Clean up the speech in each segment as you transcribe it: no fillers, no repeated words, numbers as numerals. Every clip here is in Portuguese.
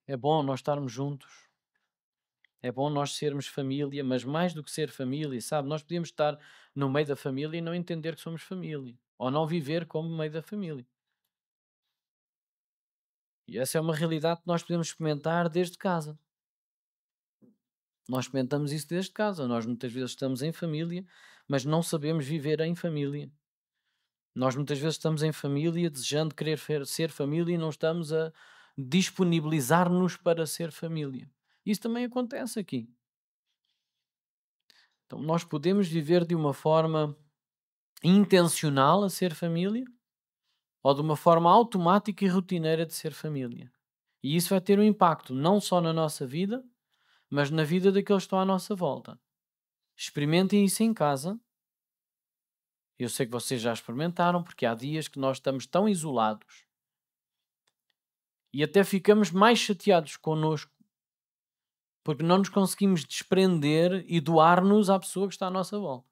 É bom nós estarmos juntos, é bom nós sermos família, mas mais do que ser família, sabe? Nós podíamos estar no meio da família e não entender que somos família, ou não viver como meio da família. E essa é uma realidade que nós podemos experimentar desde casa. Nós experimentamos isso desde casa. Nós muitas vezes estamos em família, mas não sabemos viver em família. Nós muitas vezes estamos em família, desejando querer ser família e não estamos a disponibilizar-nos para ser família. Isso também acontece aqui. Então, nós podemos viver de uma forma intencional a ser família ou de uma forma automática e rotineira de ser família. E isso vai ter um impacto não só na nossa vida, mas na vida daqueles que estão à nossa volta. Experimentem isso em casa. Eu sei que vocês já experimentaram, porque há dias que nós estamos tão isolados e até ficamos mais chateados connosco porque não nos conseguimos desprender e doar-nos à pessoa que está à nossa volta.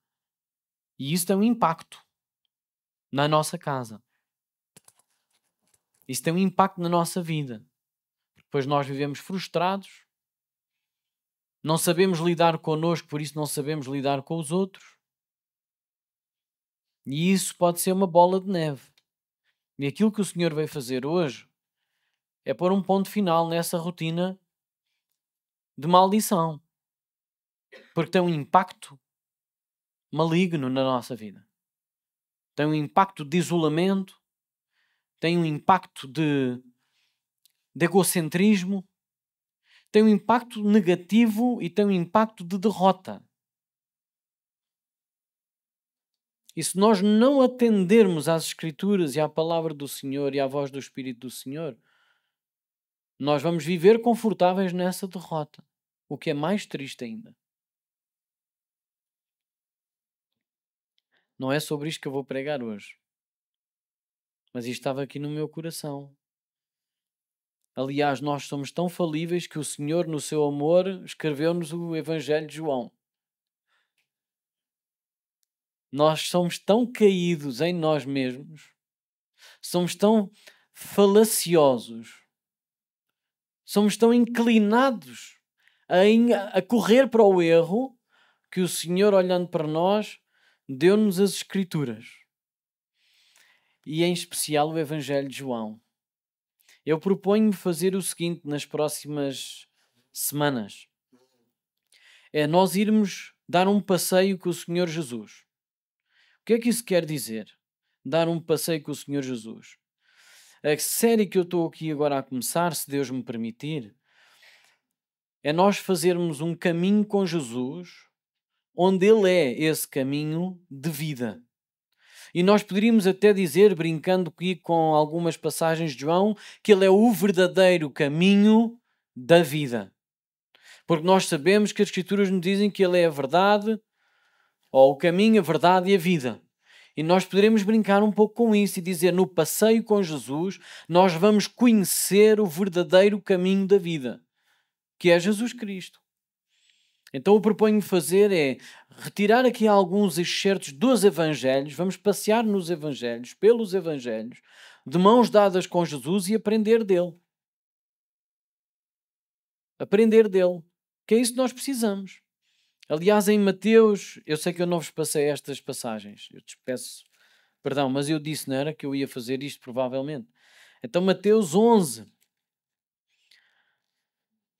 E isso tem um impacto na nossa casa. Isso tem um impacto na nossa vida. Depois nós vivemos frustrados, não sabemos lidar connosco, por isso não sabemos lidar com os outros. E isso pode ser uma bola de neve. E aquilo que o Senhor veio fazer hoje é pôr um ponto final nessa rotina de maldição. Porque tem um impacto maligno na nossa vida. Tem um impacto de isolamento, tem um impacto de egocentrismo, tem um impacto negativo e tem um impacto de derrota. E se nós não atendermos às Escrituras e à palavra do Senhor e à voz do Espírito do Senhor, nós vamos viver confortáveis nessa derrota. O que é mais triste ainda. Não é sobre isto que eu vou pregar hoje. Mas isto estava aqui no meu coração. Aliás, nós somos tão falíveis que o Senhor, no seu amor, escreveu-nos o Evangelho de João. Nós somos tão caídos em nós mesmos, somos tão falaciosos, somos tão inclinados a correr para o erro, que o Senhor, olhando para nós, deu-nos as Escrituras. E em especial o Evangelho de João. Eu proponho-me fazer o seguinte nas próximas semanas. É nós irmos dar um passeio com o Senhor Jesus. O que é que isso quer dizer? Dar um passeio com o Senhor Jesus. A série que eu estou aqui agora a começar, se Deus me permitir, é nós fazermos um caminho com Jesus, onde Ele é esse caminho de vida. E nós poderíamos até dizer, brincando aqui com algumas passagens de João, que Ele é o verdadeiro caminho da vida. Porque nós sabemos que as Escrituras nos dizem que Ele é a verdade, ou o caminho, a verdade e a vida. E nós poderemos brincar um pouco com isso e dizer, no passeio com Jesus, nós vamos conhecer o verdadeiro caminho da vida, que é Jesus Cristo. Então o que proponho fazer é retirar aqui alguns excertos dos Evangelhos, vamos passear nos Evangelhos, pelos Evangelhos, de mãos dadas com Jesus e aprender dele. Aprender dele. Que é isso que nós precisamos. Aliás, em Mateus, eu sei que eu não vos passei estas passagens, eu te peço perdão, mas eu disse, não era, que eu ia fazer isto provavelmente. Então Mateus 11,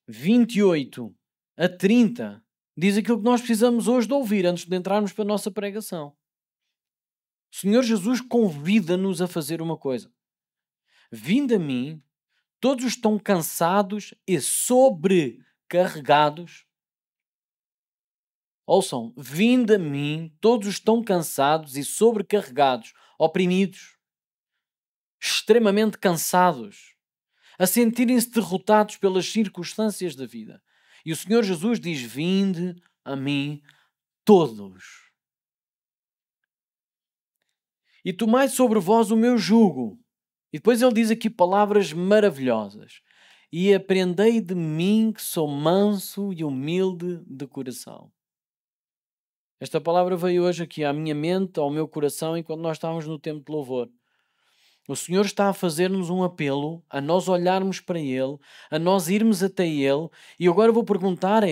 28 a 30, diz aquilo que nós precisamos hoje de ouvir antes de entrarmos para a nossa pregação. O Senhor Jesus convida-nos a fazer uma coisa. Vinde a mim, todos estão cansados e sobrecarregados. Ouçam, vinde a mim, todos estão cansados e sobrecarregados, oprimidos, extremamente cansados, a sentirem-se derrotados pelas circunstâncias da vida. E o Senhor Jesus diz, vinde a mim todos. E tomai sobre vós o meu jugo. E depois ele diz aqui palavras maravilhosas. E aprendei de mim que sou manso e humilde de coração. Esta palavra veio hoje aqui à minha mente, ao meu coração, enquanto nós estávamos no tempo de louvor. O Senhor está a fazer-nos um apelo, a nós olharmos para Ele, a nós irmos até Ele. E agora vou perguntar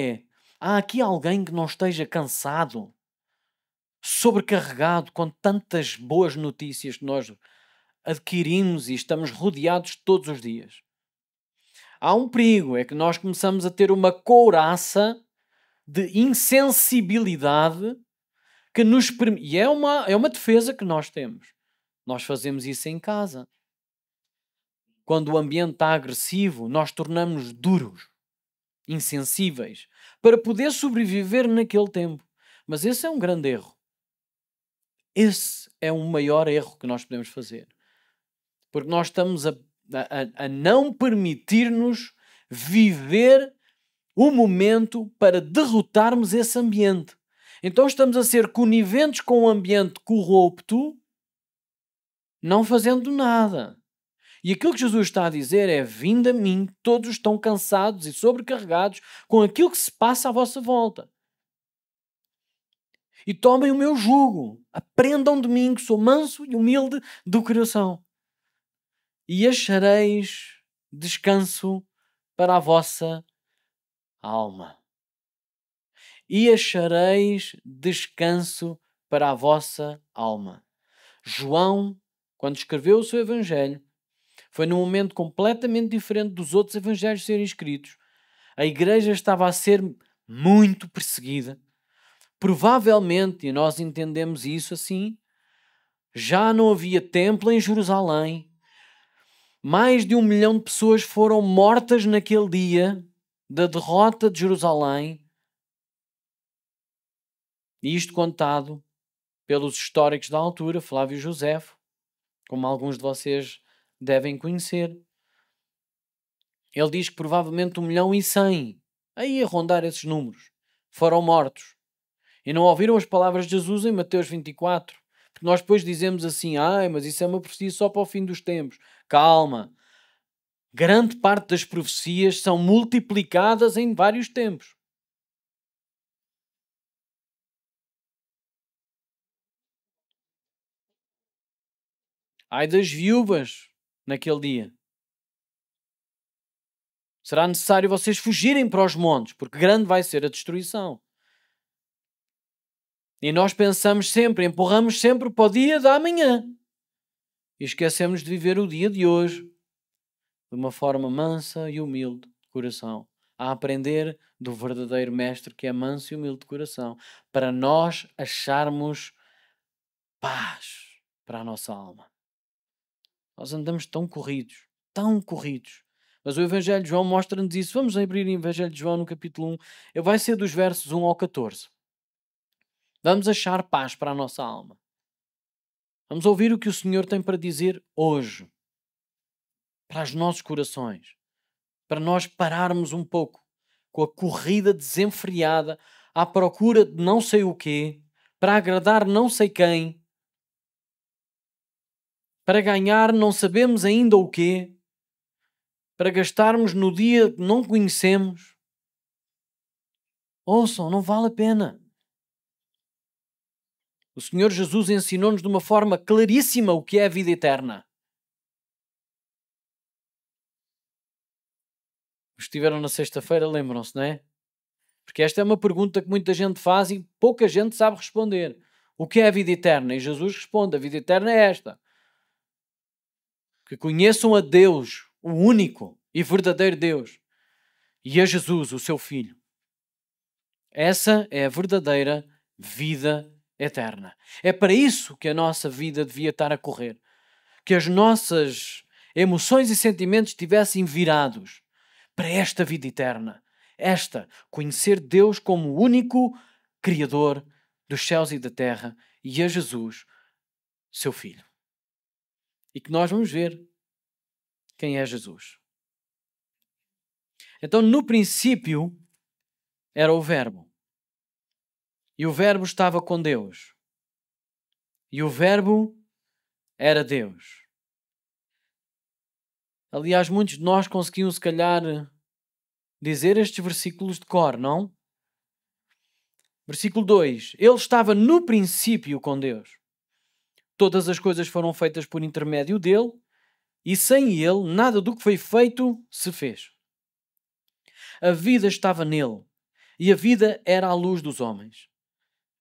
há aqui alguém que não esteja cansado, sobrecarregado com tantas boas notícias que nós adquirimos e estamos rodeados todos os dias? Há um perigo, é que nós começamos a ter uma couraça de insensibilidade que nos permite. E é uma defesa que nós temos. Nós fazemos isso em casa. Quando o ambiente está agressivo, nós tornamos duros, insensíveis, para poder sobreviver naquele tempo. Mas esse é um grande erro. Esse é o maior erro que nós podemos fazer. Porque nós estamos a não permitir-nos viver o momento para derrotarmos esse ambiente. Então estamos a ser coniventes com um ambiente corrupto, não fazendo nada. E aquilo que Jesus está a dizer é: vinde a mim, todos estão cansados e sobrecarregados com aquilo que se passa à vossa volta. E tomem o meu jugo, aprendam de mim, que sou manso e humilde do coração. E achareis descanso para a vossa alma. E achareis descanso para a vossa alma. João, quando escreveu o seu Evangelho, foi num momento completamente diferente dos outros evangelhos serem escritos. A igreja estava a ser muito perseguida. Provavelmente, e nós entendemos isso assim, já não havia templo em Jerusalém. Mais de 1 milhão de pessoas foram mortas naquele dia da derrota de Jerusalém. E isto contado pelos históricos da altura, Flávio Josefo, como alguns de vocês devem conhecer. Ele diz que provavelmente 1.100.000, aí a rondar esses números, foram mortos. E não ouviram as palavras de Jesus em Mateus 24. Porque nós depois dizemos assim: mas isso é uma profecia só para o fim dos tempos. Calma. Grande parte das profecias são multiplicadas em vários tempos. Ai das viúvas naquele dia. Será necessário vocês fugirem para os montes, porque grande vai ser a destruição. E nós pensamos sempre, empurramos sempre para o dia da manhã. E esquecemos de viver o dia de hoje de uma forma mansa e humilde de coração. A aprender do verdadeiro mestre que é manso e humilde de coração. Para nós acharmos paz para a nossa alma. Nós andamos tão corridos. Mas o Evangelho de João mostra-nos isso. Vamos abrir o Evangelho de João no capítulo 1. Vai ser dos versos 1 ao 14. Vamos achar paz para a nossa alma. Vamos ouvir o que o Senhor tem para dizer hoje. Para os nossos corações. Para nós pararmos um pouco com a corrida desenfreada à procura de não sei o quê, para agradar não sei quem, para ganhar não sabemos ainda o quê, para gastarmos no dia que não conhecemos. Ouçam, não vale a pena. O Senhor Jesus ensinou-nos de uma forma claríssima o que é a vida eterna. Os que estiveram na sexta-feira lembram-se, não é? Porque esta é uma pergunta que muita gente faz e pouca gente sabe responder. O que é a vida eterna? E Jesus responde: a vida eterna é esta. Que conheçam a Deus, o único e verdadeiro Deus, e a Jesus, o seu Filho. Essa é a verdadeira vida eterna. É para isso que a nossa vida devia estar a correr. Que as nossas emoções e sentimentos estivessem virados para esta vida eterna. Conhecer Deus como o único Criador dos céus e da terra e a Jesus, seu Filho. E que nós vamos ver quem é Jesus. Então, no princípio, era o Verbo. E o Verbo estava com Deus. E o Verbo era Deus. Aliás, muitos de nós conseguiam, se calhar, dizer estes versículos de cor, não? Versículo 2. Ele estava no princípio com Deus. Todas as coisas foram feitas por intermédio dele, e sem ele nada do que foi feito se fez. A vida estava nele, e a vida era a luz dos homens.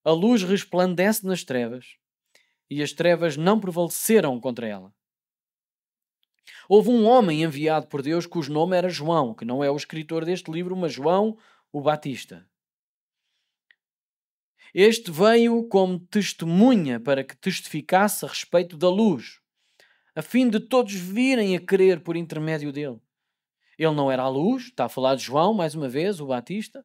A luz resplandece nas trevas, e as trevas não prevaleceram contra ela. Houve um homem enviado por Deus cujo nome era João, que não é o escritor deste livro, mas João o Batista. Este veio como testemunha para que testificasse a respeito da luz, a fim de todos virem a crer por intermédio dele. Ele não era a luz, está a falar de João, mais uma vez, o Batista.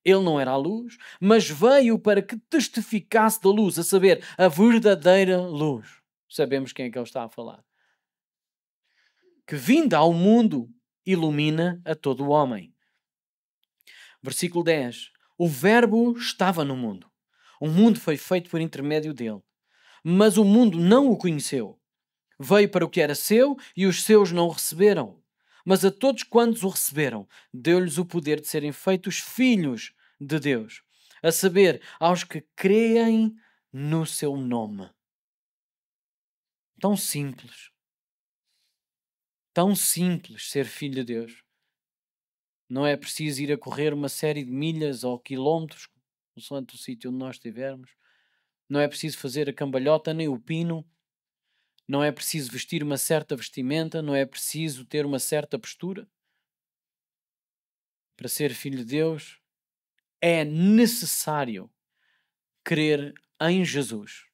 Ele não era a luz, mas veio para que testificasse da luz, a saber, a verdadeira luz. Sabemos quem é que ele está a falar. Que vinda ao mundo ilumina a todo o homem. Versículo 10. O Verbo estava no mundo. O mundo foi feito por intermédio dele, mas o mundo não o conheceu. Veio para o que era seu e os seus não o receberam. Mas a todos quantos o receberam, deu-lhes o poder de serem feitos filhos de Deus, a saber, aos que creem no seu nome. Tão simples. Tão simples ser filho de Deus. Não é preciso ir a correr uma série de milhas ou quilómetros, consoante o sítio onde nós estivermos. Não é preciso fazer a cambalhota nem o pino. Não é preciso vestir uma certa vestimenta. Não é preciso ter uma certa postura. Para ser filho de Deus, é necessário crer em Jesus.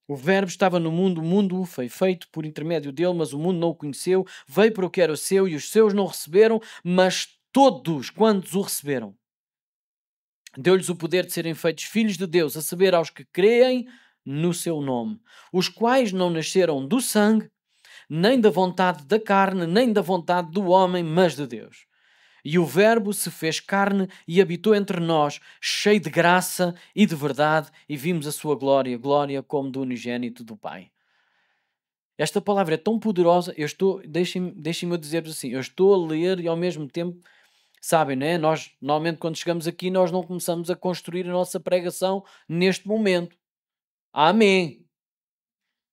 O Verbo estava no mundo, o mundo foi feito por intermédio dele, mas o mundo não o conheceu. Veio para o que era seu e os seus não o receberam, mas todos quantos o receberam, deu-lhes o poder de serem feitos filhos de Deus, a saber, aos que creem no seu nome, os quais não nasceram do sangue, nem da vontade da carne, nem da vontade do homem, mas de Deus. E o Verbo se fez carne e habitou entre nós, cheio de graça e de verdade, e vimos a sua glória, glória como do unigênito do Pai. Esta palavra é tão poderosa, deixem-me dizer-vos assim, eu estou a ler e ao mesmo tempo, sabem, né? Nós, normalmente quando chegamos aqui, nós não começamos a construir a nossa pregação neste momento. Amém.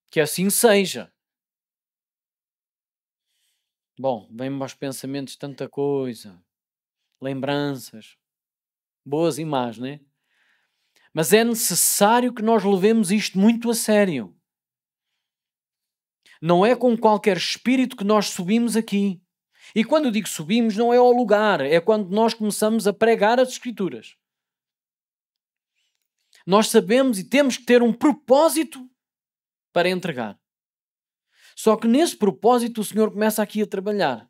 Que assim seja. Bom, vem-me aos pensamentos tanta coisa, lembranças, boas e más, né? Mas é necessário que nós levemos isto muito a sério. Não é com qualquer espírito que nós subimos aqui. E quando eu digo subimos, não é ao lugar, é quando nós começamos a pregar as Escrituras. Nós sabemos e temos que ter um propósito para entregar. Só que nesse propósito o Senhor começa aqui a trabalhar.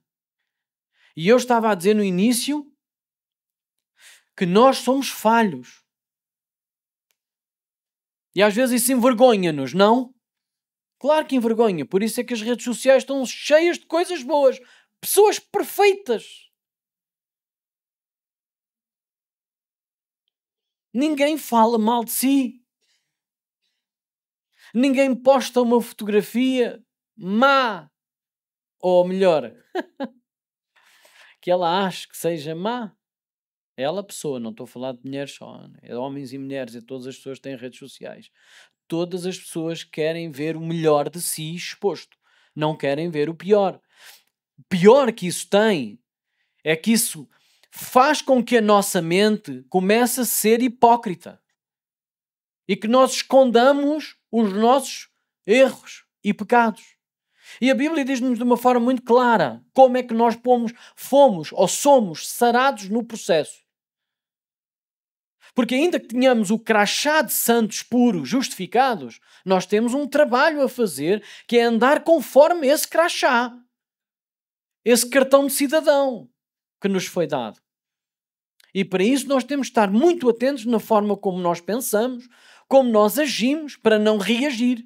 E eu estava a dizer no início que nós somos falhos. E às vezes isso envergonha-nos, não? Claro que envergonha. Por isso é que as redes sociais estão cheias de coisas boas. Pessoas perfeitas. Ninguém fala mal de si. Ninguém posta uma fotografia má. Ou melhor, que ela ache que seja má. Ela, pessoa, não estou a falar de mulheres só. É homens e mulheres, todas as pessoas têm redes sociais. Todas as pessoas querem ver o melhor de si exposto. Não querem ver o pior. O pior que isso tem é que isso faz com que a nossa mente comece a ser hipócrita. E que nós escondamos os nossos erros e pecados. E a Bíblia diz-nos de uma forma muito clara como é que nós fomos ou somos sarados no processo. Porque ainda que tenhamos o crachá de santos puros, justificados, nós temos um trabalho a fazer que é andar conforme esse crachá. Esse cartão de cidadão que nos foi dado. E para isso nós temos de estar muito atentos na forma como nós pensamos, como nós agimos, para não reagir.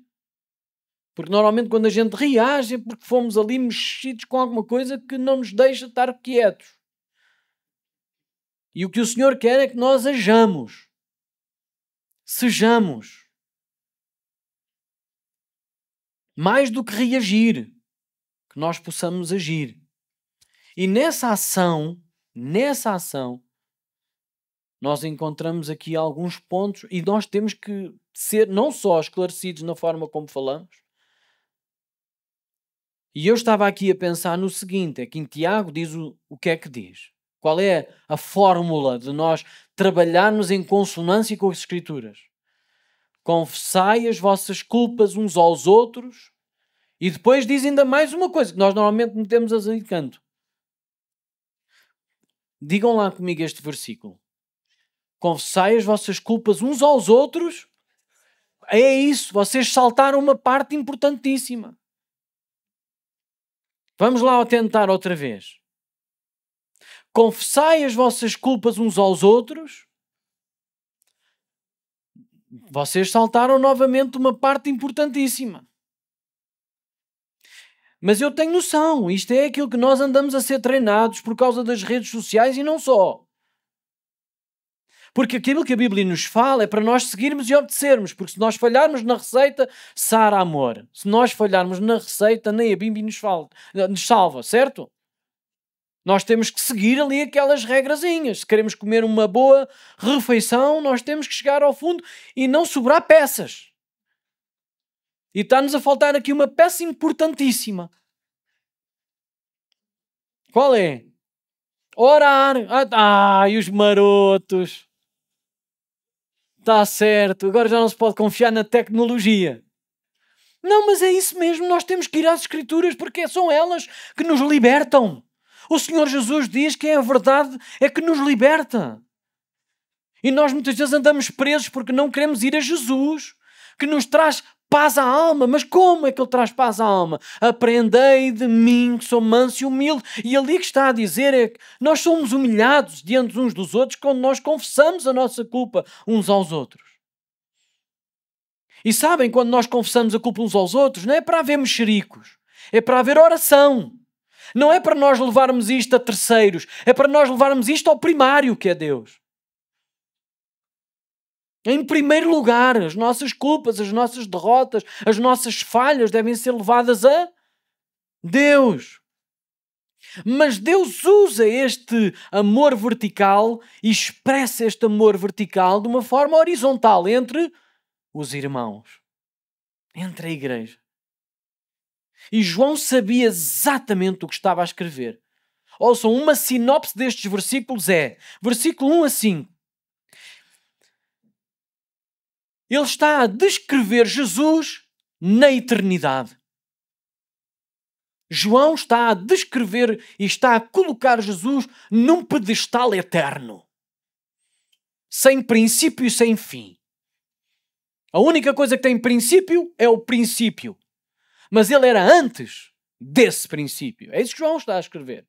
Porque normalmente quando a gente reage é porque fomos ali mexidos com alguma coisa que não nos deixa estar quietos. E o que o Senhor quer é que nós hajamos. Sejamos. Mais do que reagir, que nós possamos agir. E nessa ação, nós encontramos aqui alguns pontos e nós temos que ser não só esclarecidos na forma como falamos. E eu estava aqui a pensar no seguinte, é que em Tiago diz o que é que diz. Qual é a fórmula de nós trabalharmos em consonância com as Escrituras? Confessai as vossas culpas uns aos outros. E depois diz ainda mais uma coisa, que nós normalmente metemos assim de canto. Digam lá comigo este versículo. Confessai as vossas culpas uns aos outros. É isso, vocês saltaram uma parte importantíssima. Vamos lá tentar outra vez. Confessai as vossas culpas uns aos outros. Vocês saltaram novamente uma parte importantíssima. Mas eu tenho noção, isto é aquilo que nós andamos a ser treinados por causa das redes sociais e não só. Porque aquilo que a Bíblia nos fala é para nós seguirmos e obedecermos, porque se nós falharmos na receita, sara amor. Se nós falharmos na receita, nem a Bíblia nos salva, certo? Nós temos que seguir ali aquelas regrazinhas. Se queremos comer uma boa refeição, nós temos que chegar ao fundo e não sobrar peças. E está-nos a faltar aqui uma peça importantíssima. Qual é? Orar. E os marotos. Está certo. Agora já não se pode confiar na tecnologia. Não, mas é isso mesmo. Nós temos que ir às Escrituras porque são elas que nos libertam. O Senhor Jesus diz que a verdade é que nos liberta. E nós muitas vezes andamos presos porque não queremos ir a Jesus, que nos traz paz à alma. Mas como é que Ele traz paz à alma? Aprendei de mim, que sou manso e humilde. E ali que está a dizer é que nós somos humilhados diante uns dos outros quando nós confessamos a nossa culpa uns aos outros. E sabem, quando nós confessamos a culpa uns aos outros, não é para haver mexericos, é para haver oração. Não é para nós levarmos isto a terceiros, é para nós levarmos isto ao primário, que é Deus. Em primeiro lugar, as nossas culpas, as nossas derrotas, as nossas falhas devem ser levadas a Deus. Mas Deus usa este amor vertical e expressa este amor vertical de uma forma horizontal entre os irmãos, entre a igreja. E João sabia exatamente o que estava a escrever. Ouçam, uma sinopse destes versículos é, versículo 1 a 5. Ele está a descrever Jesus na eternidade. João está a descrever e está a colocar Jesus num pedestal eterno. Sem princípio e sem fim. A única coisa que tem princípio é o princípio. Mas ele era antes desse princípio. É isso que João está a escrever.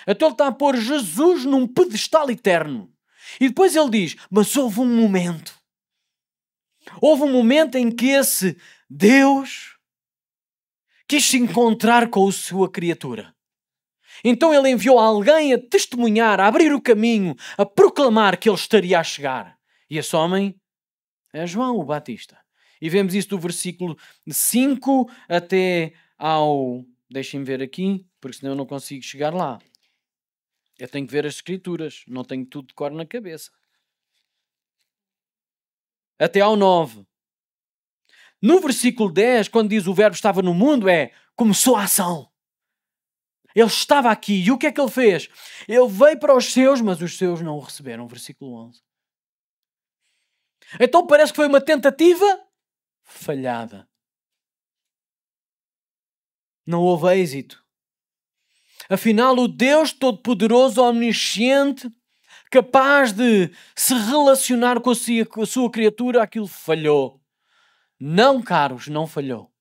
Então ele está a pôr Jesus num pedestal eterno. E depois ele diz, mas houve um momento. Houve um momento em que esse Deus quis se encontrar com a sua criatura. Então ele enviou alguém a testemunhar, a abrir o caminho, a proclamar que ele estaria a chegar. E esse homem é João o Batista. E vemos isso do versículo 5 até ao... Deixem-me ver aqui, porque senão eu não consigo chegar lá. Eu tenho que ver as Escrituras, não tenho tudo de cor na cabeça. Até ao 9. No versículo 10, quando diz o verbo estava no mundo, começou a ação. Ele estava aqui. E o que é que ele fez? Ele veio para os seus, mas os seus não o receberam. Versículo 11. Então parece que foi uma tentativa falhada. Não houve êxito. Afinal, o Deus Todo-Poderoso, Omnisciente, capaz de se relacionar com a sua criatura, aquilo falhou. Não, caros, não falhou.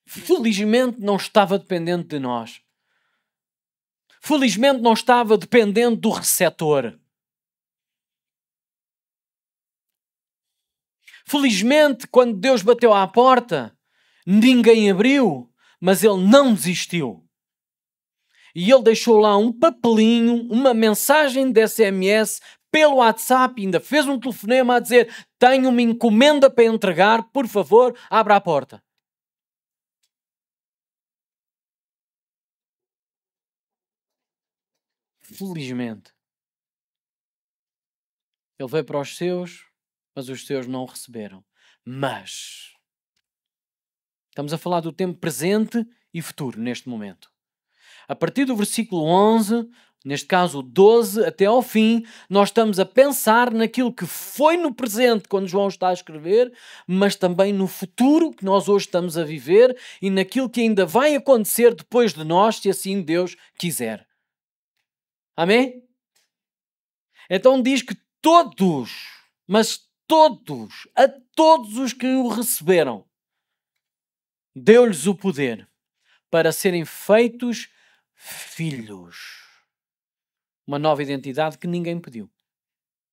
Felizmente não estava dependente de nós. Felizmente não estava dependente do receptor. Felizmente, quando Deus bateu à porta, ninguém abriu, mas ele não desistiu. E ele deixou lá um papelinho, uma mensagem de SMS pelo WhatsApp, ainda fez um telefonema a dizer: tenho uma encomenda para entregar, por favor, abra a porta. Felizmente. Ele veio para os seus, mas os seus não o receberam. Mas estamos a falar do tempo presente e futuro neste momento. A partir do versículo 11, neste caso o 12, até ao fim, nós estamos a pensar naquilo que foi no presente, quando João está a escrever, mas também no futuro que nós hoje estamos a viver e naquilo que ainda vai acontecer depois de nós, se assim Deus quiser. Amém? Então diz que todos, mas todos, a todos os que o receberam, deu-lhes o poder para serem feitos filhos. Uma nova identidade que ninguém pediu.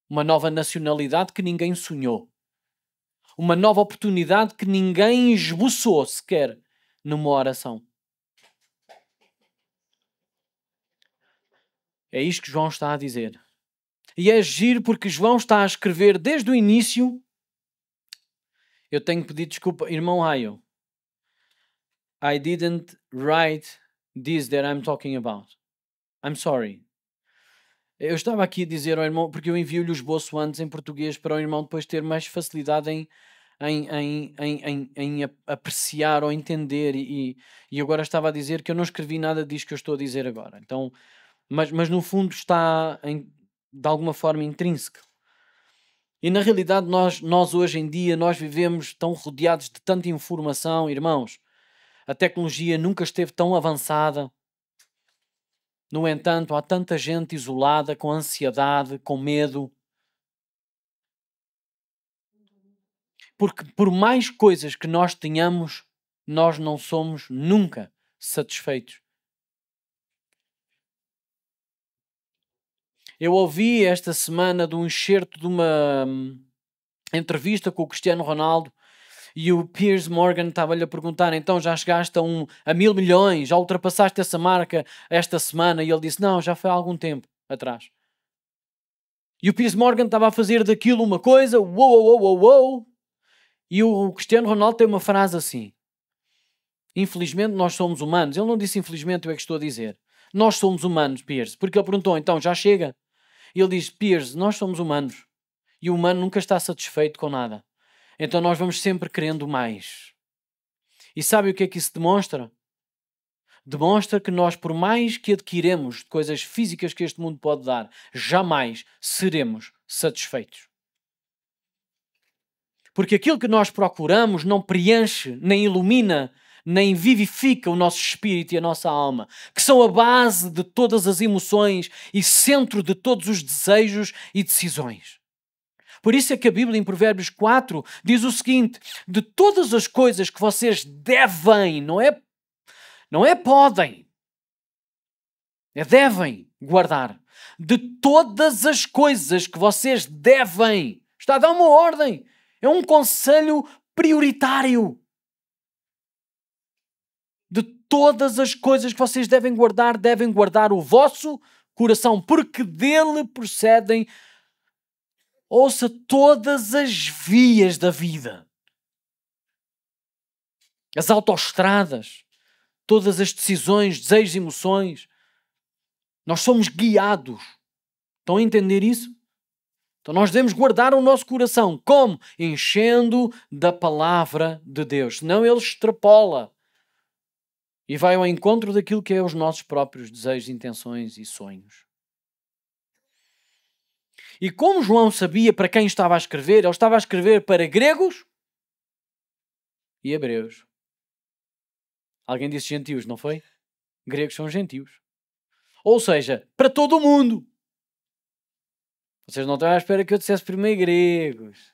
Uma nova nacionalidade que ninguém sonhou. Uma nova oportunidade que ninguém esboçou sequer numa oração. É isto que João está a dizer. E é giro porque João está a escrever desde o início. Eu tenho que pedir desculpa, irmão Raio. I didn't write this that I'm talking about. I'm sorry. Eu estava aqui a dizer ao irmão, porque eu envio-lhe o esboço antes em português para o irmão depois ter mais facilidade em apreciar ou entender. E agora estava a dizer que eu não escrevi nada disto que eu estou a dizer agora. Então, mas no fundo está de alguma forma intrínseco. E na realidade nós hoje em dia nós vivemos tão rodeados de tanta informação, irmãos. A tecnologia nunca esteve tão avançada. No entanto, há tanta gente isolada, com ansiedade, com medo. Porque por mais coisas que nós tenhamos, nós não somos nunca satisfeitos. Eu ouvi esta semana de um excerto de uma entrevista com o Cristiano Ronaldo e o Piers Morgan estava-lhe a perguntar: então já chegaste a 1.000 milhões? Já ultrapassaste essa marca esta semana? E ele disse: não, já foi há algum tempo atrás. E o Piers Morgan estava a fazer daquilo uma coisa, uou. E o Cristiano Ronaldo tem uma frase assim: infelizmente nós somos humanos. Ele não disse infelizmente, eu é que estou a dizer. Nós somos humanos, Piers. Porque ele perguntou: então já chega? E ele diz: Piers, nós somos humanos. E o humano nunca está satisfeito com nada. Então nós vamos sempre querendo mais. E sabe o que é que isso demonstra? Demonstra que nós, por mais que adquiremos coisas físicas que este mundo pode dar, jamais seremos satisfeitos. Porque aquilo que nós procuramos não preenche, nem ilumina, nem vivifica o nosso espírito e a nossa alma, que são a base de todas as emoções e centro de todos os desejos e decisões. Por isso é que a Bíblia, em Provérbios 4, diz o seguinte: de todas as coisas que vocês devem, não é podem, é devem guardar. De todas as coisas que vocês devem, está a dar uma ordem, é um conselho prioritário. De todas as coisas que vocês devem guardar o vosso coração, porque dele procedem. Ouça, todas as vias da vida. As autoestradas, todas as decisões, desejos e emoções. Nós somos guiados. Estão a entender isso? Então nós devemos guardar o nosso coração. Como? Enchendo da palavra de Deus. Senão ele extrapola. E vai ao encontro daquilo que é os nossos próprios desejos, intenções e sonhos. E como João sabia para quem estava a escrever, ele estava a escrever para gregos e hebreus. Alguém disse gentios, não foi? Gregos são gentios. Ou seja, para todo o mundo. Vocês não estão à espera que eu dissesse primeiro gregos.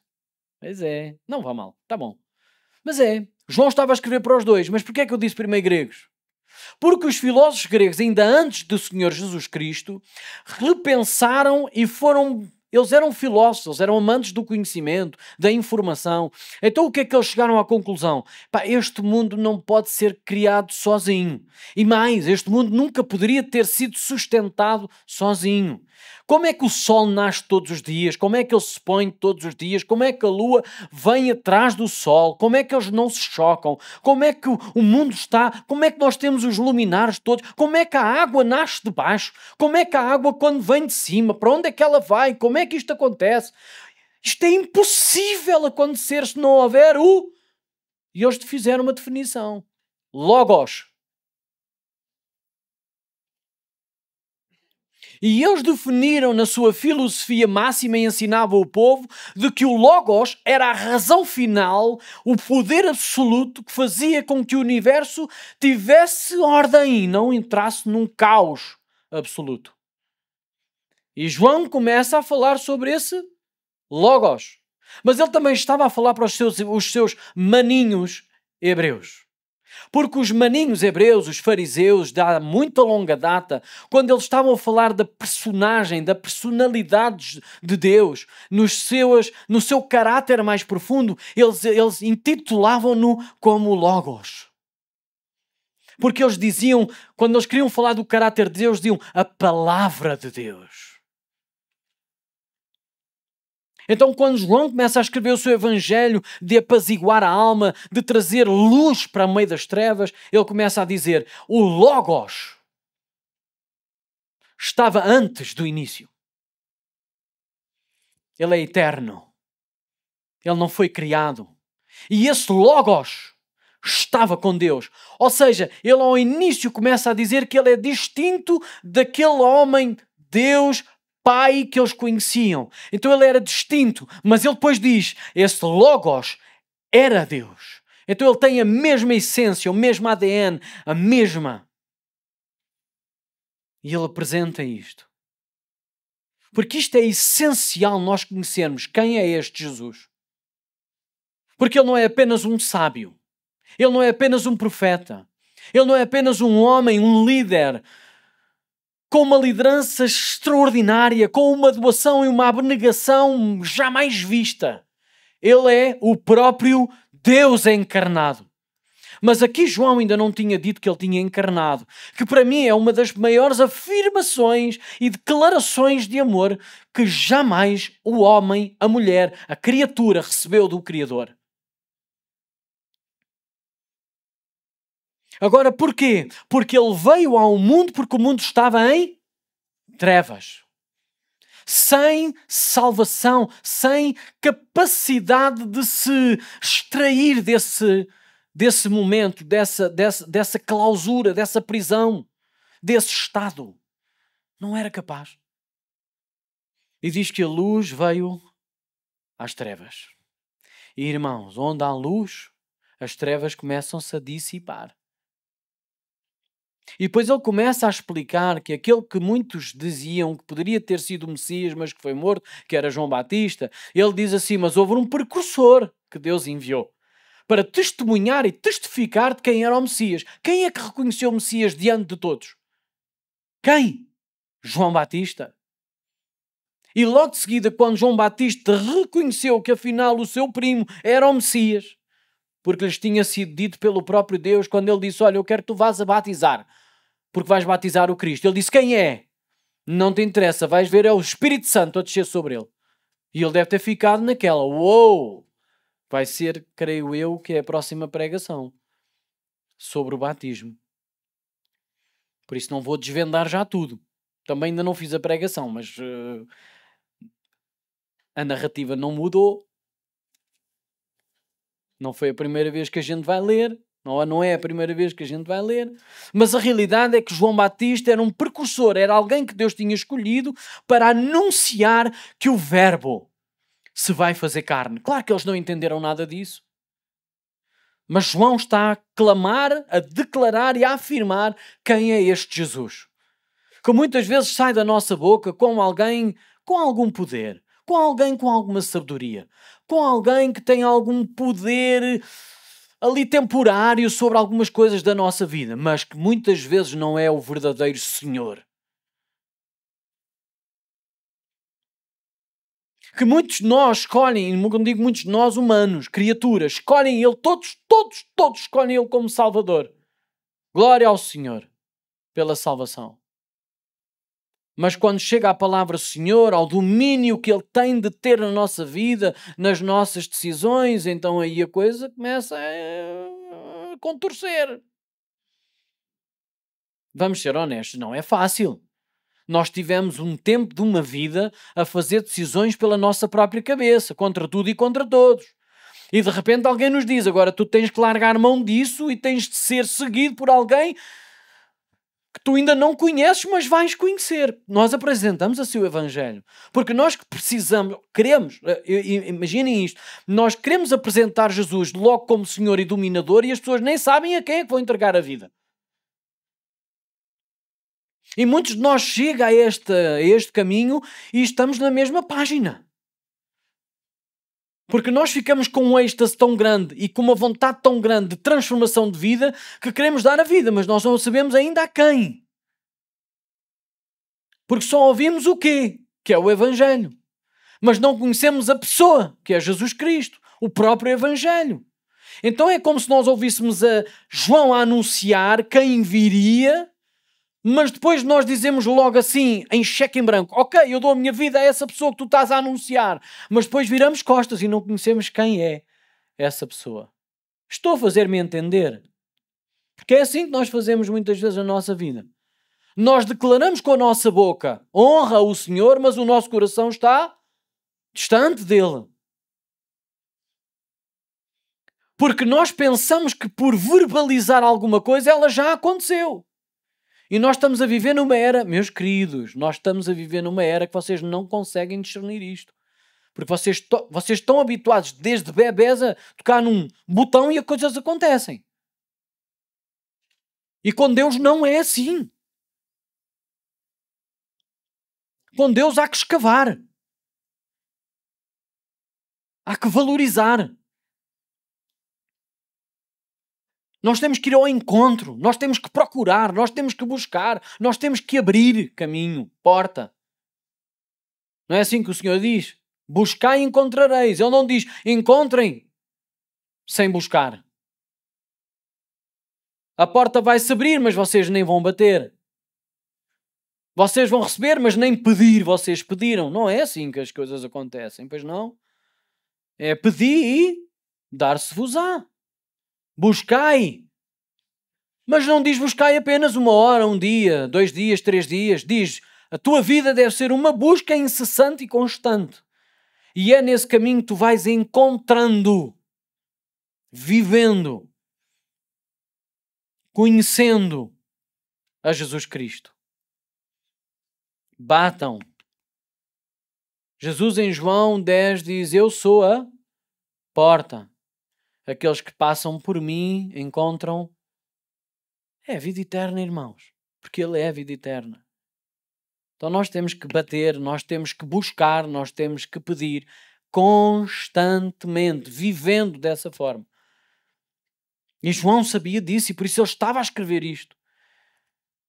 Pois é, não vá mal, tá bom. Mas João estava a escrever para os dois. Mas porquê é que eu disse primeiro gregos? Porque os filósofos gregos, ainda antes do Senhor Jesus Cristo, repensaram e eles eram filósofos, eles eram amantes do conhecimento, da informação. Então o que é que eles chegaram à conclusão? Este mundo não pode ser criado sozinho. E mais, este mundo nunca poderia ter sido sustentado sozinho. Como é que o sol nasce todos os dias? Como é que ele se põe todos os dias? Como é que a lua vem atrás do sol? Como é que eles não se chocam? Como é que o mundo está? Como é que nós temos os luminares todos? Como é que a água nasce de baixo? Como é que a água quando vem de cima? Para onde é que ela vai? Como é que isto acontece? Isto é impossível acontecer se não houver o... E eles fizeram uma definição. Logos. E eles definiram na sua filosofia máxima e ensinavam o povo de que o Logos era a razão final, o poder absoluto que fazia com que o universo tivesse ordem e não entrasse num caos absoluto. E João começa a falar sobre esse Logos. Mas ele também estava a falar para os seus maninhos hebreus. Porque os maninhos hebreus, os fariseus, de há muita longa data, quando eles estavam a falar da personagem, da personalidade de Deus, no seu caráter mais profundo, eles intitulavam-no como Logos. Porque eles diziam, quando eles queriam falar do caráter de Deus, diziam a palavra de Deus. Então, quando João começa a escrever o seu evangelho de apaziguar a alma, de trazer luz para o meio das trevas, ele começa a dizer, o Logos estava antes do início. Ele é eterno. Ele não foi criado. E esse Logos estava com Deus. Ou seja, ele ao início começa a dizer que ele é distinto daquele homem, Deus, Pai que eles conheciam. Então ele era distinto, mas ele depois diz, esse Logos era Deus. Então ele tem a mesma essência, o mesmo ADN, a mesma. E ele apresenta isto. Porque isto é essencial nós conhecermos quem é este Jesus. Porque ele não é apenas um sábio. Ele não é apenas um profeta. Ele não é apenas um homem, um líder com uma liderança extraordinária, com uma doação e uma abnegação jamais vista. Ele é o próprio Deus encarnado. Mas aqui João ainda não tinha dito que ele tinha encarnado, que para mim é uma das maiores afirmações e declarações de amor que jamais o homem, a mulher, a criatura recebeu do Criador. Agora, porquê? Porque ele veio ao mundo porque o mundo estava em trevas. Sem salvação, sem capacidade de se extrair desse momento, dessa clausura, dessa prisão, desse estado. Não era capaz. E diz que a luz veio às trevas. E irmãos, onde há luz, as trevas começam-se a dissipar. E depois ele começa a explicar que aquele que muitos diziam que poderia ter sido o Messias, mas que foi morto, que era João Batista, ele diz assim, mas houve um precursor que Deus enviou para testemunhar e testificar de quem era o Messias. Quem é que reconheceu o Messias diante de todos? Quem? João Batista. E logo de seguida, quando João Batista reconheceu que afinal o seu primo era o Messias, porque lhes tinha sido dito pelo próprio Deus, quando ele disse, olha, eu quero que tu vás a batizar, porque vais batizar o Cristo. Ele disse, quem é? Não te interessa, vais ver, é o Espírito Santo a descer sobre ele. E ele deve ter ficado naquela, uou! Vai ser, creio eu, que é a próxima pregação sobre o batismo. Por isso não vou desvendar já tudo. Também ainda não fiz a pregação, mas a narrativa não mudou. Não foi a primeira vez que a gente vai ler. Não é a primeira vez que a gente vai ler. Mas a realidade é que João Batista era um precursor, era alguém que Deus tinha escolhido para anunciar que o Verbo se vai fazer carne. Claro que eles não entenderam nada disso. Mas João está a clamar, a declarar e a afirmar quem é este Jesus. Que muitas vezes sai da nossa boca com alguém com algum poder, com alguém com alguma sabedoria, com alguém que tem algum poder ali temporário sobre algumas coisas da nossa vida, mas que muitas vezes não é o verdadeiro Senhor. Que muitos de nós escolhem, não digo muitos de nós humanos, criaturas, escolhem Ele, todos escolhem Ele como Salvador. Glória ao Senhor pela salvação. Mas quando chega à palavra Senhor, ao domínio que Ele tem de ter na nossa vida, nas nossas decisões, então aí a coisa começa a contorcer. Vamos ser honestos, não é fácil. Nós tivemos um tempo de uma vida a fazer decisões pela nossa própria cabeça, contra tudo e contra todos. E de repente alguém nos diz, agora tu tens que largar mão disso e tens de ser seguido por alguém que tu ainda não conheces, mas vais conhecer. Nós apresentamos assim o Evangelho. Porque nós que precisamos, queremos, imaginem isto, nós queremos apresentar Jesus logo como Senhor e Dominador e as pessoas nem sabem a quem é que vão entregar a vida. E muitos de nós chegam a este caminho e estamos na mesma página. Porque nós ficamos com um êxtase tão grande e com uma vontade tão grande de transformação de vida que queremos dar a vida, mas nós não sabemos ainda a quem. Porque só ouvimos o quê? Que é o Evangelho. Mas não conhecemos a pessoa, que é Jesus Cristo, o próprio Evangelho. Então é como se nós ouvíssemos a João a anunciar quem viria, mas depois nós dizemos logo assim, em cheque em branco, ok, eu dou a minha vida a essa pessoa que tu estás a anunciar, mas depois viramos costas e não conhecemos quem é essa pessoa. Estou a fazer-me entender? Porque é assim que nós fazemos muitas vezes a nossa vida. Nós declaramos com a nossa boca, honra o Senhor, mas o nosso coração está distante dele. Porque nós pensamos que por verbalizar alguma coisa ela já aconteceu. E nós estamos a viver numa era, meus queridos, nós estamos a viver numa era que vocês não conseguem discernir isto. Porque vocês estão habituados desde bebés a tocar num botão e as coisas acontecem. E com Deus não é assim. Com Deus há que escavar. Há que valorizar. Nós temos que ir ao encontro, nós temos que procurar, nós temos que buscar, nós temos que abrir caminho, porta. Não é assim que o Senhor diz? Buscai e encontrareis. Ele não diz encontrem sem buscar. A porta vai se abrir, mas vocês nem vão bater. Vocês vão receber, mas nem pedir, vocês pediram. Não é assim que as coisas acontecem, pois não? É pedir e dar-se-vos-á. Buscai. Mas não diz buscai apenas 1 hora, 1 dia, 2 dias, 3 dias. Diz, a tua vida deve ser uma busca incessante e constante. E é nesse caminho que tu vais encontrando, vivendo, conhecendo a Jesus Cristo. Batam. Jesus em João 10 diz, eu sou a porta. Aqueles que passam por mim encontram a vida eterna, irmãos. Porque Ele é a vida eterna. Então nós temos que bater, nós temos que buscar, nós temos que pedir constantemente, vivendo dessa forma. E João sabia disso e por isso ele estava a escrever isto.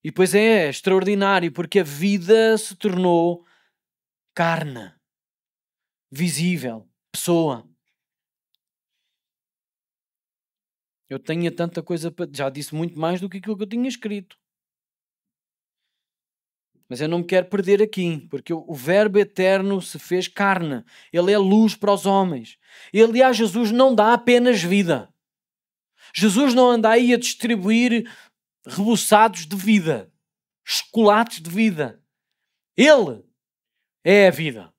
E depois é extraordinário porque a vida se tornou carne, visível, pessoa. Eu tenho tanta coisa para... Já disse muito mais do que aquilo que eu tinha escrito. Mas eu não me quero perder aqui, porque o Verbo eterno se fez carne. Ele é luz para os homens. E, aliás, Jesus não dá apenas vida. Jesus não anda aí a distribuir reboçados de vida, chocolates de vida. Ele é a vida.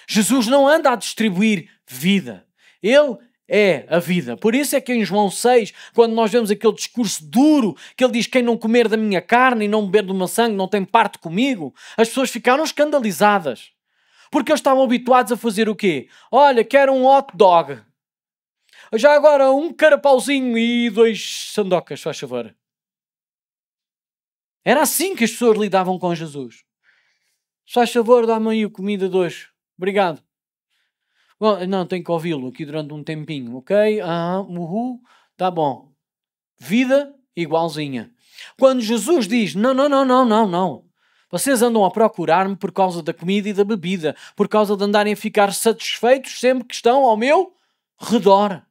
Jesus não anda a distribuir vida. Ele é a vida. Por isso é que em João 6, quando nós vemos aquele discurso duro, que ele diz quem não comer da minha carne e não beber do meu sangue não tem parte comigo, as pessoas ficaram escandalizadas. Porque eles estavam habituados a fazer o quê? Olha, quero um hot dog. Já agora um carapauzinho e 2 sandocas, faz favor. Era assim que as pessoas lidavam com Jesus. Faz favor, dá-me aí a comida de hoje. Obrigado. Bom, não, tenho que ouvi-lo aqui durante um tempinho, ok? Tá bom. Vida igualzinha. Quando Jesus diz, não. Vocês andam a procurar-me por causa da comida e da bebida, por causa de andarem a ficar satisfeitos sempre que estão ao meu redor.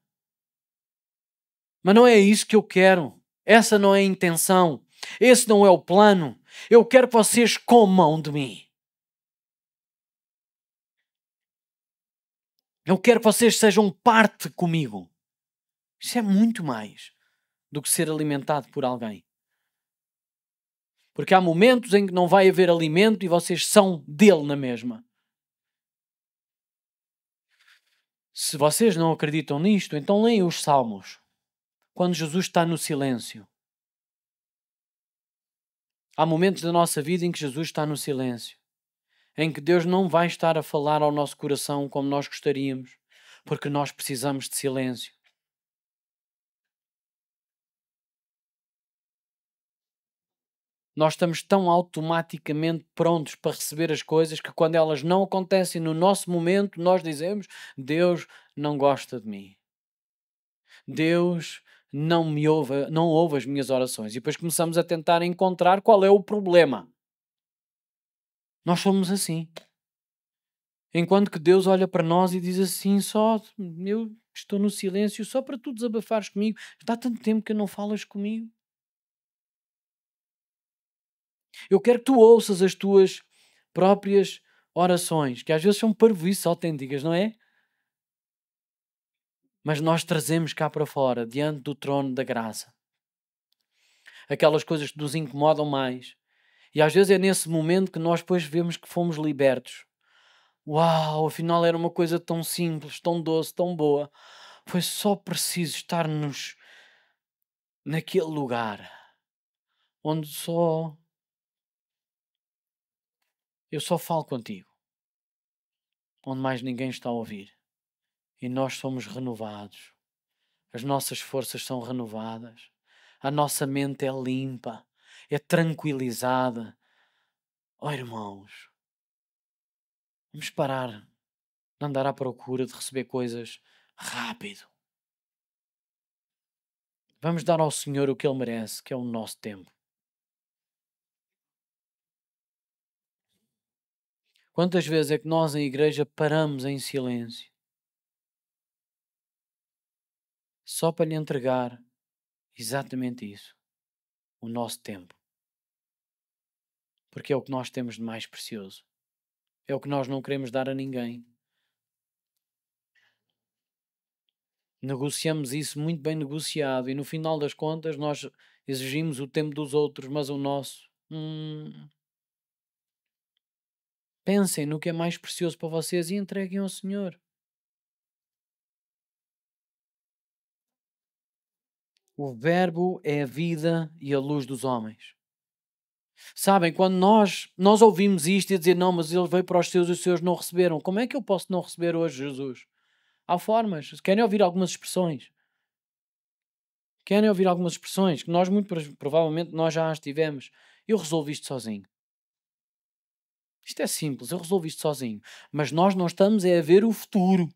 Mas não é isso que eu quero. Essa não é a intenção. Esse não é o plano. Eu quero que vocês comam de mim. Eu quero que vocês sejam parte comigo. Isso é muito mais do que ser alimentado por alguém. Porque há momentos em que não vai haver alimento e vocês são dele na mesma. Se vocês não acreditam nisto, então leem os Salmos. Quando Jesus está no silêncio. Há momentos da nossa vida em que Jesus está no silêncio. Em que Deus não vai estar a falar ao nosso coração como nós gostaríamos. Porque nós precisamos de silêncio. Nós estamos tão automaticamente prontos para receber as coisas que quando elas não acontecem no nosso momento, nós dizemos: Deus não gosta de mim. Deus não ouve as minhas orações. E depois começamos a tentar encontrar qual é o problema. Nós somos assim. Enquanto que Deus olha para nós e diz assim: eu estou no silêncio só para tu desabafares comigo. Está há tanto tempo que não falas comigo. Eu quero que tu ouças as tuas próprias orações, que às vezes são parvoíces autênticas, não é? Mas nós trazemos cá para fora, diante do trono da graça, aquelas coisas que nos incomodam mais. E às vezes é nesse momento que nós depois vemos que fomos libertos. Uau, afinal era uma coisa tão simples, tão doce, tão boa. Foi só preciso estarmos naquele lugar onde eu só falo contigo, onde mais ninguém está a ouvir. E nós somos renovados. As nossas forças são renovadas. A nossa mente é limpa, é tranquilizada. Oh, irmãos, vamos parar de andar à procura de receber coisas rápido. Vamos dar ao Senhor o que Ele merece, que é o nosso tempo. Quantas vezes é que nós em igreja paramos em silêncio só para lhe entregar exatamente isso, o nosso tempo? Porque é o que nós temos de mais precioso. É o que nós não queremos dar a ninguém. Negociamos isso muito bem negociado e no final das contas nós exigimos o tempo dos outros, mas o nosso. Pensem no que é mais precioso para vocês e entreguem ao Senhor. O Verbo é a vida e a luz dos homens. Sabem, quando nós ouvimos isto e dizer, não, mas ele veio para os seus e os seus não receberam. Como é que eu posso não receber hoje Jesus? Há formas. Querem ouvir algumas expressões? Querem ouvir algumas expressões que nós muito provavelmente nós já as tivemos. Eu resolvi isto sozinho. Isto é simples, eu resolvi isto sozinho. Mas nós não estamos a ver o futuro.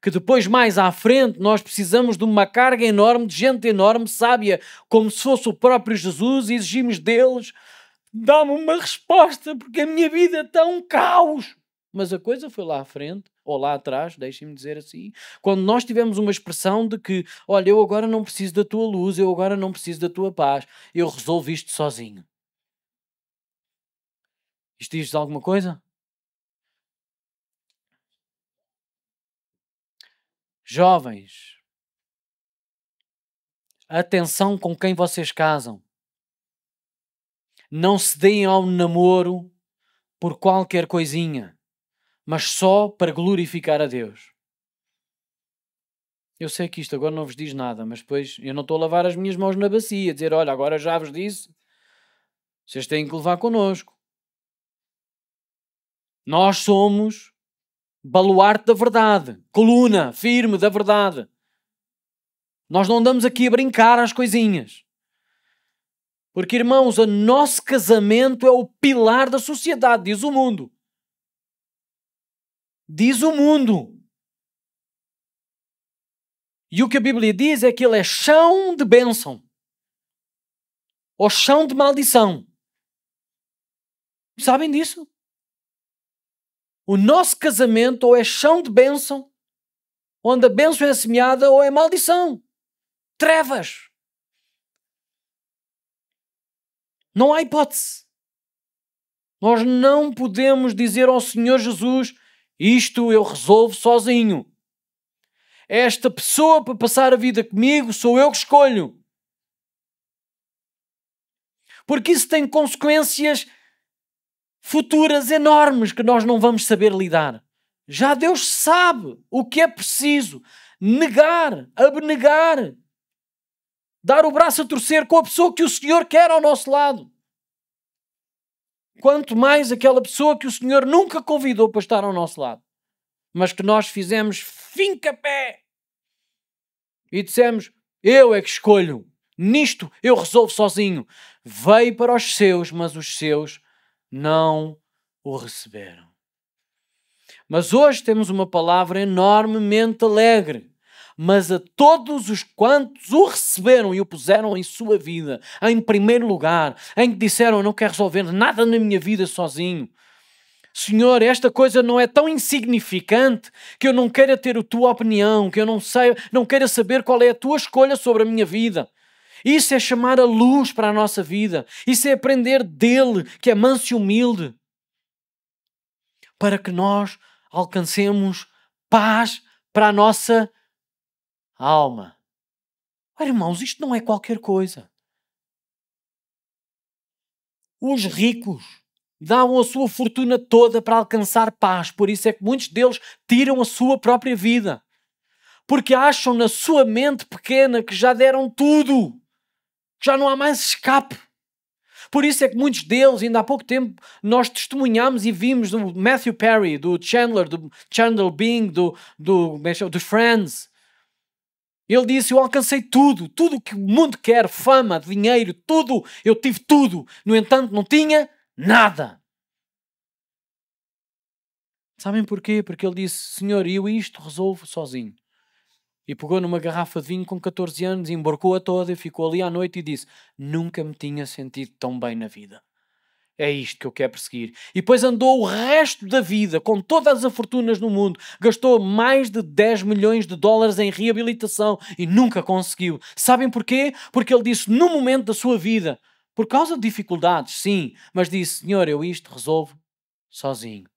Que depois, mais à frente, nós precisamos de uma carga enorme, de gente enorme, sábia, como se fosse o próprio Jesus, e exigimos deles, dá-me uma resposta, porque a minha vida está um caos. Mas a coisa foi lá à frente, ou lá atrás, deixem-me dizer assim, quando nós tivemos uma expressão de que, olha, eu agora não preciso da tua luz, eu agora não preciso da tua paz, eu resolvo isto sozinho. Isto diz alguma coisa? Jovens, atenção com quem vocês casam. Não se deem ao namoro por qualquer coisinha, mas só para glorificar a Deus. Eu sei que isto agora não vos diz nada, mas depois eu não estou a lavar as minhas mãos na bacia, a dizer, olha, agora já vos disse, vocês têm que levar connosco. Nós somos baluarte da verdade, coluna firme da verdade. Nós não andamos aqui a brincar às coisinhas. Porque, irmãos, o nosso casamento é o pilar da sociedade, diz o mundo. Diz o mundo. E o que a Bíblia diz é que ele é chão de bênção. Ou chão de maldição. Sabem disso? O nosso casamento ou é chão de bênção, onde a bênção é semeada, ou é maldição. Trevas. Não há hipótese. Nós não podemos dizer ao Senhor Jesus, isto eu resolvo sozinho. Esta pessoa para passar a vida comigo sou eu que escolho. Porque isso tem consequências futuras enormes que nós não vamos saber lidar. Já Deus sabe o que é preciso negar, abnegar, dar o braço a torcer com a pessoa que o Senhor quer ao nosso lado. Quanto mais aquela pessoa que o Senhor nunca convidou para estar ao nosso lado, mas que nós fizemos finca-pé e dissemos, eu é que escolho, nisto eu resolvo sozinho. Veio para os seus, mas os seus não o receberam. Mas hoje temos uma palavra enormemente alegre. Mas a todos os quantos o receberam e o puseram em sua vida, em primeiro lugar, em que disseram, eu não quero resolver nada na minha vida sozinho. Senhor, esta coisa não é tão insignificante que eu não queira ter a tua opinião, que eu não queira saber qual é a tua escolha sobre a minha vida. Isso é chamar a luz para a nossa vida. Isso é aprender dele, que é manso e humilde, para que nós alcancemos paz para a nossa alma. Olha, irmãos, isto não é qualquer coisa. Os ricos davam a sua fortuna toda para alcançar paz. Por isso é que muitos deles tiram a sua própria vida. Porque acham na sua mente pequena que já deram tudo. Que já não há mais escape. Por isso é que muitos deles, ainda há pouco tempo, nós testemunhámos e vimos do Matthew Perry, do Chandler Bing, dos Friends. Ele disse, eu alcancei tudo o que o mundo quer, fama, dinheiro, tudo, eu tive tudo. No entanto, não tinha nada. Sabem porquê? Porque ele disse, Senhor, eu isto resolvo sozinho. E pegou numa garrafa de vinho com 14 anos, embarcou-a toda e ficou ali à noite e disse, nunca me tinha sentido tão bem na vida. É isto que eu quero perseguir. E depois andou o resto da vida, com todas as fortunas no mundo, gastou mais de 10 milhões de dólares em reabilitação e nunca conseguiu. Sabem porquê? Porque ele disse, no momento da sua vida, por causa de dificuldades, sim, mas disse, Senhor, eu isto resolvo sozinho.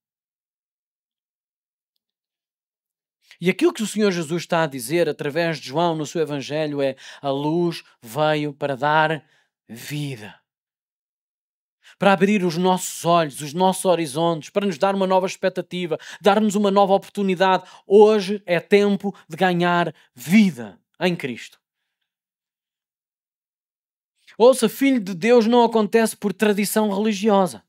E aquilo que o Senhor Jesus está a dizer através de João no seu Evangelho é, a luz veio para dar vida. Para abrir os nossos olhos, os nossos horizontes, para nos dar uma nova expectativa, dar-nos uma nova oportunidade. Hoje é tempo de ganhar vida em Cristo. Ouça, filho de Deus não acontece por tradição religiosa.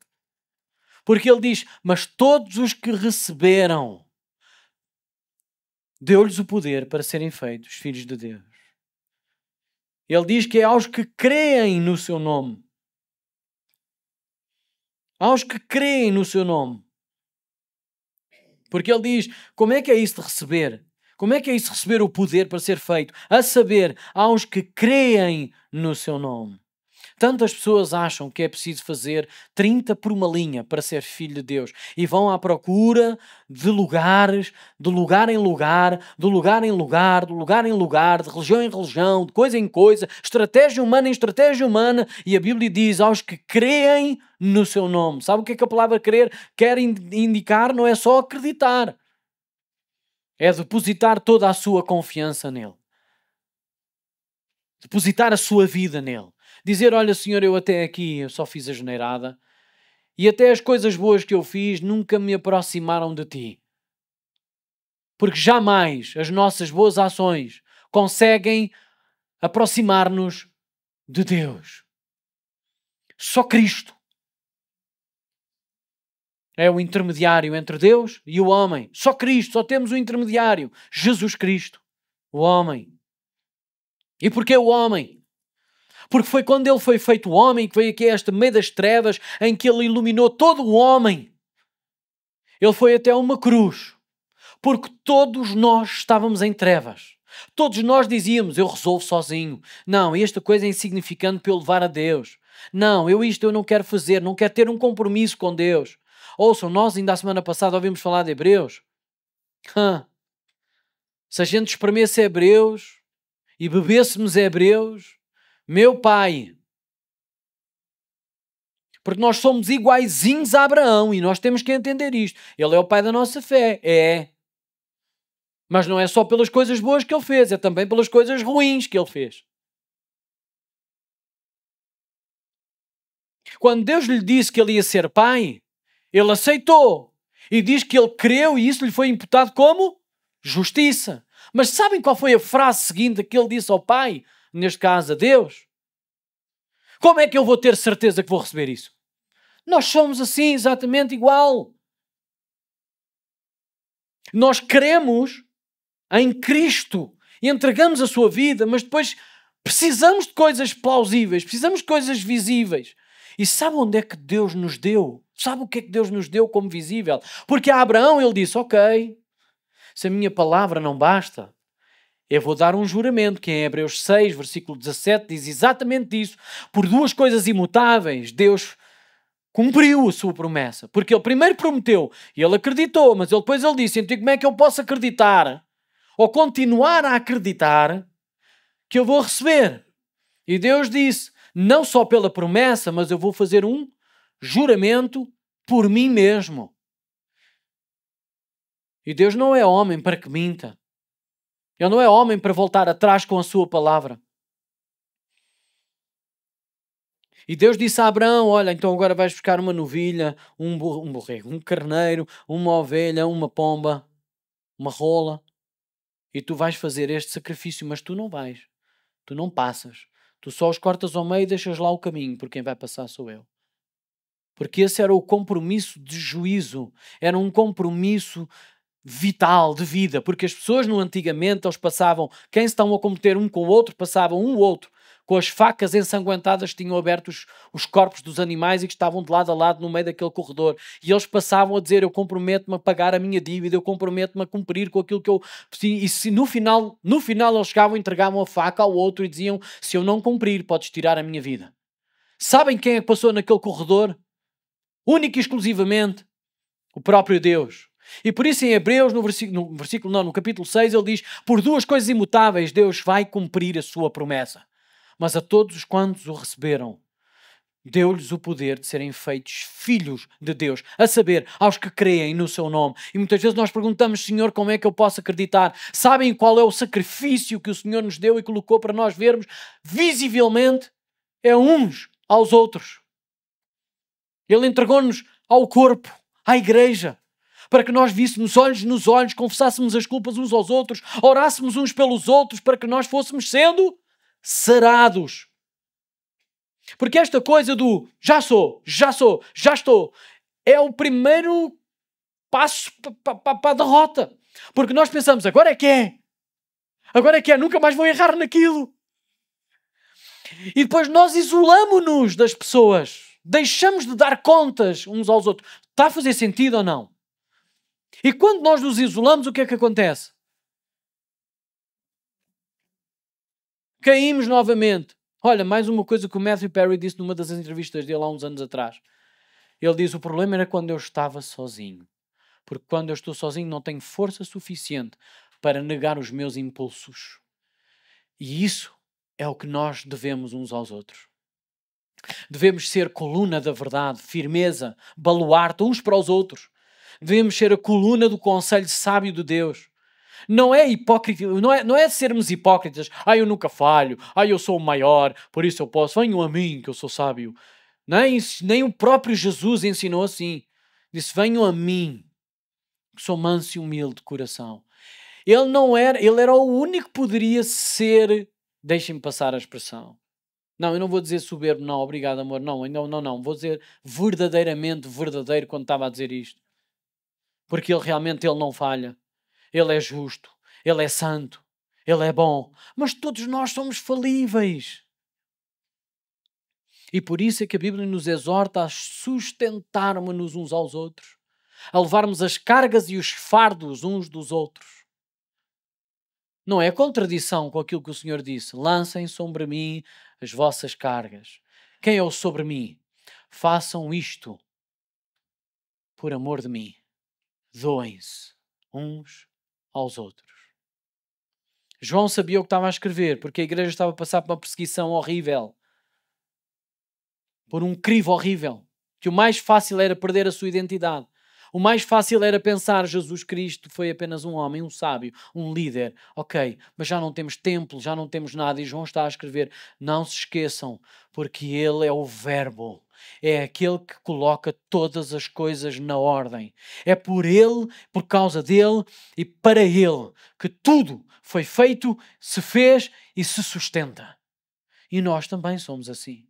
Porque ele diz, mas todos os que receberam, deu-lhes o poder para serem feitos filhos de Deus. Ele diz que é aos que creem no seu nome. Aos que creem no seu nome. Porque ele diz, como é que é isso de receber? Como é que é isso de receber o poder para ser feito? A saber, aos que creem no seu nome. Tantas pessoas acham que é preciso fazer 30 por uma linha para ser filho de Deus e vão à procura de lugares, de lugar em lugar, de lugar em lugar, de lugar em lugar, de religião em religião, de coisa em coisa, estratégia humana em estratégia humana, e a Bíblia diz aos que creem no seu nome. Sabe o que é que a palavra crer quer indicar? Não é só acreditar. É depositar toda a sua confiança nele. Depositar a sua vida nele. Dizer, olha Senhor, eu até aqui eu só fiz a geneirada e até as coisas boas que eu fiz nunca me aproximaram de ti. Porque jamais as nossas boas ações conseguem aproximar-nos de Deus. Só Cristo é o intermediário entre Deus e o homem. Só Cristo, só temos o intermediário, Jesus Cristo, o homem. E porquê o homem? Porque foi quando ele foi feito homem que veio aqui a este meio das trevas em que ele iluminou todo o homem. Ele foi até uma cruz. Porque todos nós estávamos em trevas. Todos nós dizíamos, eu resolvo sozinho. Não, esta coisa é insignificante para eu levar a Deus. Não, eu não quero fazer, não quero ter um compromisso com Deus. Ouçam, nós ainda a semana passada ouvimos falar de Hebreus. Se a gente espremesse Hebreus e bebêssemos Hebreus, meu pai, Porque nós somos iguaizinhos a Abraão e nós temos que entender isto. Ele é o pai da nossa fé. É. Mas não é só pelas coisas boas que ele fez, é também pelas coisas ruins que ele fez. Quando Deus lhe disse que ele ia ser pai, ele aceitou. E diz que ele creu e isso lhe foi imputado como justiça. Mas sabem qual foi a frase seguinte que ele disse ao pai? Neste caso a Deus? Como é que eu vou ter certeza que vou receber isso? Nós somos assim, exatamente igual. Nós cremos em Cristo e entregamos a sua vida, mas depois precisamos de coisas plausíveis, precisamos de coisas visíveis. E sabe onde é que Deus nos deu? Sabe o que é que Deus nos deu como visível? Porque a Abraão ele disse, ok, se a minha palavra não basta, eu vou dar um juramento, que em Hebreus 6, versículo 17, diz exatamente isso. Por duas coisas imutáveis, Deus cumpriu a sua promessa. Porque ele primeiro prometeu e ele acreditou, mas depois ele disse, então como é que eu posso acreditar ou continuar a acreditar que eu vou receber? E Deus disse, não só pela promessa, mas eu vou fazer um juramento por mim mesmo. E Deus não é homem para que minta. Ele não é homem para voltar atrás com a sua palavra. E Deus disse a Abraão, olha, então agora vais buscar uma novilha, um borrego, um carneiro, uma ovelha, uma pomba, uma rola. E tu vais fazer este sacrifício, mas tu não vais. Tu não passas. Tu só os cortas ao meio e deixas lá o caminho, porque quem vai passar sou eu. Porque esse era o compromisso de juízo. Era um compromisso vital, de vida. Porque as pessoas no antigamente, eles passavam, quem se estão a combater um com o outro, passavam um outro com as facas ensanguentadas que tinham aberto os corpos dos animais e que estavam de lado a lado no meio daquele corredor. E eles passavam a dizer, eu comprometo-me a pagar a minha dívida, eu comprometo-me a cumprir com aquilo que eu... E se no final eles chegavam e entregavam a faca ao outro e diziam, se eu não cumprir, podes tirar a minha vida. Sabem quem é que passou naquele corredor? Único e exclusivamente o próprio Deus. E por isso em Hebreus, no capítulo 6, ele diz, por duas coisas imutáveis Deus vai cumprir a sua promessa. Mas a todos os quantos o receberam, deu-lhes o poder de serem feitos filhos de Deus, a saber, aos que creem no seu nome. E muitas vezes nós perguntamos, Senhor, como é que eu posso acreditar? Sabem qual é o sacrifício que o Senhor nos deu e colocou para nós vermos visivelmente? É uns aos outros. Ele entregou-nos ao corpo, à igreja, para que nós víssemos olhos nos olhos, confessássemos as culpas uns aos outros, orássemos uns pelos outros, para que nós fôssemos sendo sarados. Porque esta coisa do já estou, é o primeiro passo para a derrota. Porque nós pensamos, agora é que é, nunca mais vou errar naquilo. E depois nós isolamo-nos das pessoas, deixamos de dar contas uns aos outros. Está a fazer sentido ou não? E quando nós nos isolamos, o que é que acontece? Caímos novamente. Olha, mais uma coisa que o Matthew Perry disse numa das entrevistas dele há uns anos atrás. Ele diz, o problema era quando eu estava sozinho. Porque quando eu estou sozinho não tenho força suficiente para negar os meus impulsos. E isso é o que nós devemos uns aos outros. Devemos ser coluna da verdade, firmeza, baluarte uns para os outros. Devemos ser a coluna do conselho sábio de Deus. Não é hipócrita, não é sermos hipócritas. Eu nunca falho. Eu sou o maior, por isso eu posso. Venham a mim, que eu sou sábio. Nem o próprio Jesus ensinou assim. Disse, venham a mim, que sou manso e humilde de coração. Ele era o único que poderia ser, deixem-me passar a expressão. Não, eu não vou dizer soberbo, não, obrigado amor, não. Vou dizer verdadeiramente verdadeiro quando estava a dizer isto. Porque ele realmente não falha. Ele é justo, ele é santo, ele é bom. Mas todos nós somos falíveis. E por isso é que a Bíblia nos exorta a sustentarmos-nos uns aos outros, a levarmos as cargas e os fardos uns dos outros. Não é contradição com aquilo que o Senhor disse. Lancem sobre mim as vossas cargas. Quem é o sobre mim? Façam isto por amor de mim. Doem-se uns aos outros. João sabia o que estava a escrever, porque a igreja estava a passar por uma perseguição horrível. Por um crivo horrível. que o mais fácil era perder a sua identidade. O mais fácil era pensar: Jesus Cristo foi apenas um homem, um sábio, um líder. Ok, mas já não temos templo, já não temos nada. E João está a escrever: não se esqueçam, porque Ele é o Verbo. É aquele que coloca todas as coisas na ordem. É por Ele, por causa dEle e para Ele que tudo foi feito, se fez e se sustenta. E nós também somos assim.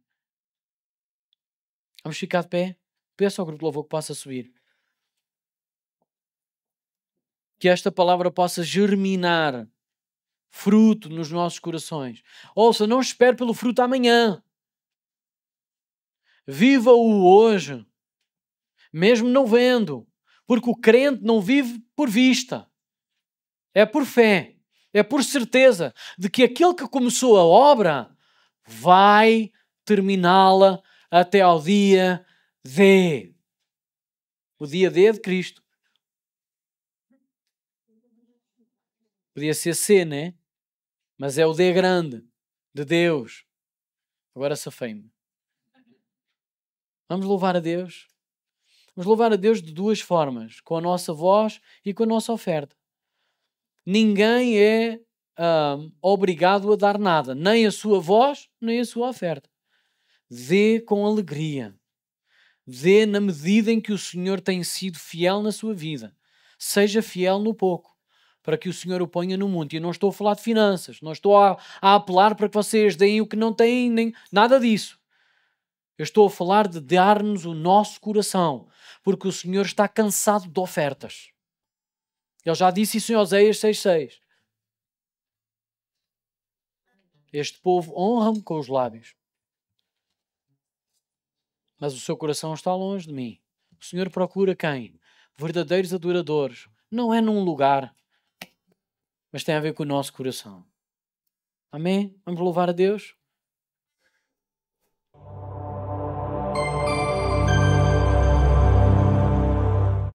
Vamos ficar de pé? Peço ao grupo de louvor que possa subir. Que esta palavra possa germinar fruto nos nossos corações. Ouça, não espere pelo fruto amanhã. Viva-o hoje, mesmo não vendo, porque o crente não vive por vista. É por fé, é por certeza de que aquele que começou a obra vai terminá-la até ao dia D. O dia D de Cristo. Podia ser C, né? Mas é o D grande, de Deus. Agora safei-me. Vamos louvar a Deus? Vamos louvar a Deus de duas formas. Com a nossa voz e com a nossa oferta. Ninguém é obrigado a dar nada. Nem a sua voz, nem a sua oferta. Dê com alegria. Dê na medida em que o Senhor tem sido fiel na sua vida. Seja fiel no pouco, para que o Senhor o ponha no muito. E eu não estou a falar de finanças, não estou a apelar para que vocês deem o que não têm, nem nada disso. Eu estou a falar de dar-nos o nosso coração, porque o Senhor está cansado de ofertas. Ele já disse isso em Oséias 6,6. Este povo honra-me com os lábios, mas o seu coração está longe de mim. O Senhor procura quem? Verdadeiros adoradores. Não é num lugar, mas tem a ver com o nosso coração. Amém? Vamos louvar a Deus?